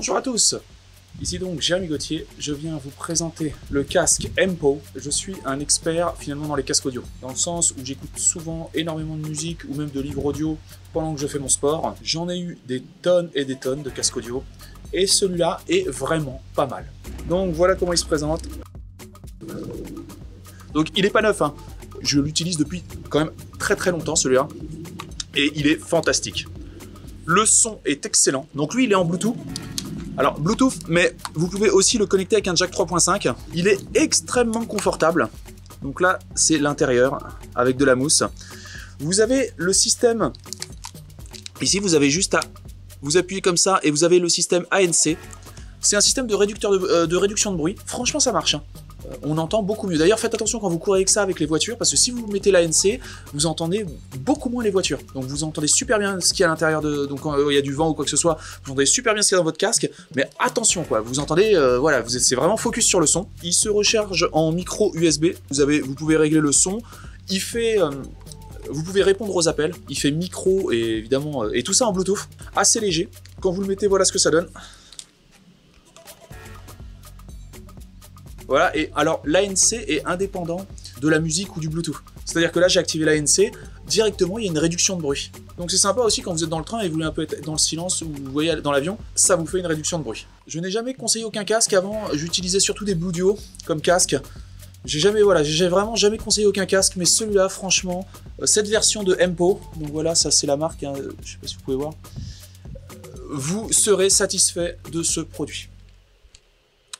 Bonjour à tous, ici donc Jérémy Gauthier, je viens vous présenter le casque MPO. Je suis un expert finalement dans les casques audio, dans le sens où j'écoute souvent énormément de musique ou même de livres audio pendant que je fais mon sport. J'en ai eu des tonnes et des tonnes de casques audio et celui-là est vraiment pas mal. Donc voilà comment il se présente. Donc il est pas neuf, hein. Je l'utilise depuis quand même très longtemps celui-là et il est fantastique. Le son est excellent, donc lui il est en Bluetooth. Alors Bluetooth, mais vous pouvez aussi le connecter avec un jack 3.5. Il est extrêmement confortable. Donc là, c'est l'intérieur avec de la mousse. Vous avez le système. Ici, vous avez juste à vous appuyer comme ça et vous avez le système ANC. C'est un système de réduction de bruit. Franchement, ça marche, hein. On entend beaucoup mieux. D'ailleurs, faites attention quand vous courez avec ça avec les voitures, parce que si vous mettez l'ANC, vous entendez beaucoup moins les voitures. Donc vous entendez super bien ce qu'il y a à l'intérieur de... Donc quand il y a du vent ou quoi que ce soit, vous entendez super bien ce qu'il y a dans votre casque, mais attention quoi, vous entendez, voilà, c'est vraiment focus sur le son. Il se recharge en micro USB, vous pouvez régler le son, il fait... vous pouvez répondre aux appels, il fait micro et évidemment, et tout ça en Bluetooth, assez léger. Quand vous le mettez, voilà ce que ça donne. Voilà, et alors l'ANC est indépendant de la musique ou du Bluetooth. C'est-à-dire que là, j'ai activé l'ANC, directement, il y a une réduction de bruit. Donc c'est sympa aussi quand vous êtes dans le train et vous voulez un peu être dans le silence ou vous voyez dans l'avion, ça vous fait une réduction de bruit. Je n'ai jamais conseillé aucun casque avant, j'utilisais surtout des Blue Duo comme casque. J'ai vraiment jamais conseillé aucun casque, mais celui-là, franchement, cette version de MPO, donc voilà, ça c'est la marque, hein, je sais pas si vous pouvez voir, vous serez satisfait de ce produit.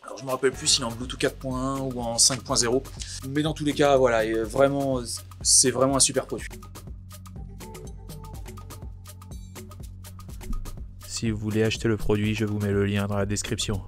Alors, je me rappelle plus s'il est en Bluetooth 4.1 ou en 5.0, mais dans tous les cas, voilà, c'est vraiment un super produit. Si vous voulez acheter le produit, je vous mets le lien dans la description.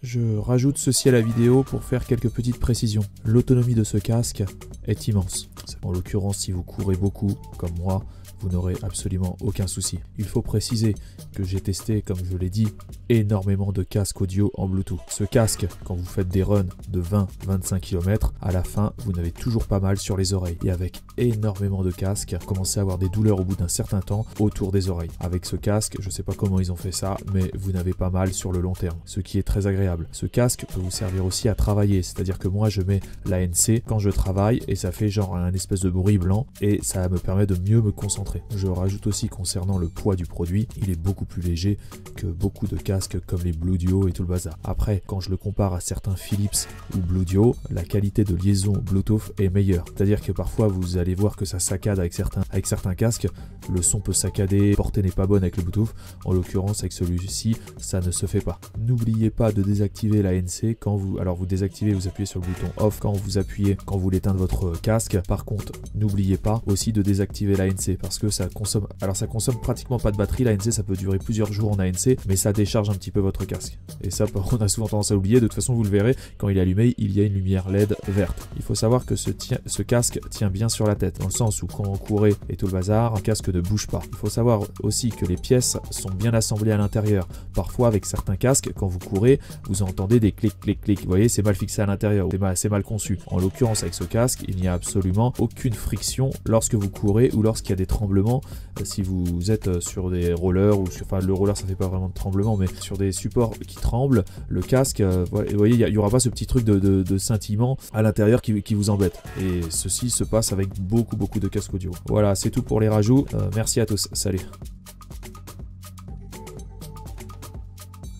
Je rajoute ceci à la vidéo pour faire quelques petites précisions. L'autonomie de ce casque est immense. En l'occurrence, si vous courez beaucoup, comme moi, vous n'aurez absolument aucun souci. Il faut préciser que j'ai testé, comme je l'ai dit, énormément de casques audio en Bluetooth. Ce casque, quand vous faites des runs de 20-25 km, à la fin, vous n'avez toujours pas mal sur les oreilles. Et avec énormément de casques, vous commencez à avoir des douleurs au bout d'un certain temps autour des oreilles. Avec ce casque, je ne sais pas comment ils ont fait ça, mais vous n'avez pas mal sur le long terme, ce qui est très agréable. Ce casque peut vous servir aussi à travailler, c'est-à-dire que moi, je mets l'ANC quand je travaille et ça fait genre un espèce de bruit blanc et ça me permet de mieux me concentrer. Je rajoute aussi concernant le poids du produit, il est beaucoup plus léger que beaucoup de casques comme les Blue Duo et tout le bazar. Après, quand je le compare à certains Philips ou Blue Duo, la qualité de liaison Bluetooth est meilleure. C'est-à-dire que parfois vous allez voir que ça saccade avec certains casques, le son peut saccader, la portée n'est pas bonne avec le Bluetooth. En l'occurrence avec celui-ci, ça ne se fait pas. N'oubliez pas de désactiver l'ANC quand vous désactivez, vous appuyez sur le bouton off quand vous voulez éteindre votre casque. Par contre, n'oubliez pas aussi de désactiver l'ANC parce que ça consomme pratiquement pas de batterie. L'ANC ça peut durer plusieurs jours en ANC, mais ça décharge un petit peu votre casque. Et ça, on a souvent tendance à oublier. De toute façon, vous le verrez, quand il est allumé, il y a une lumière LED verte. Il faut savoir que ce casque tient bien sur la tête, dans le sens où quand vous courez et tout le bazar, un casque ne bouge pas. Il faut savoir aussi que les pièces sont bien assemblées à l'intérieur. Parfois, avec certains casques, quand vous courez, vous entendez des clics, clics, clics. Vous voyez, c'est mal fixé à l'intérieur, c'est mal conçu. En l'occurrence, avec ce casque, il n'y a absolument aucune friction lorsque vous courez ou lorsqu'il y a des tremblements. Si vous êtes sur des rollers ou enfin le roller ça fait pas vraiment de tremblement, mais sur des supports qui tremblent, le casque, vous voyez, il n'y aura pas ce petit truc de scintillement à l'intérieur qui vous embête. Et ceci se passe avec beaucoup de casques audio. Voilà, c'est tout pour les rajouts. Merci à tous, salut.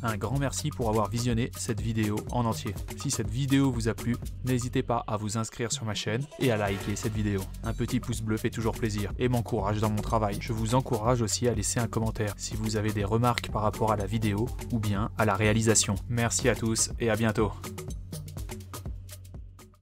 Un grand merci pour avoir visionné cette vidéo en entier. Si cette vidéo vous a plu, n'hésitez pas à vous inscrire sur ma chaîne et à liker cette vidéo. Un petit pouce bleu fait toujours plaisir et m'encourage dans mon travail. Je vous encourage aussi à laisser un commentaire si vous avez des remarques par rapport à la vidéo ou bien à la réalisation. Merci à tous et à bientôt.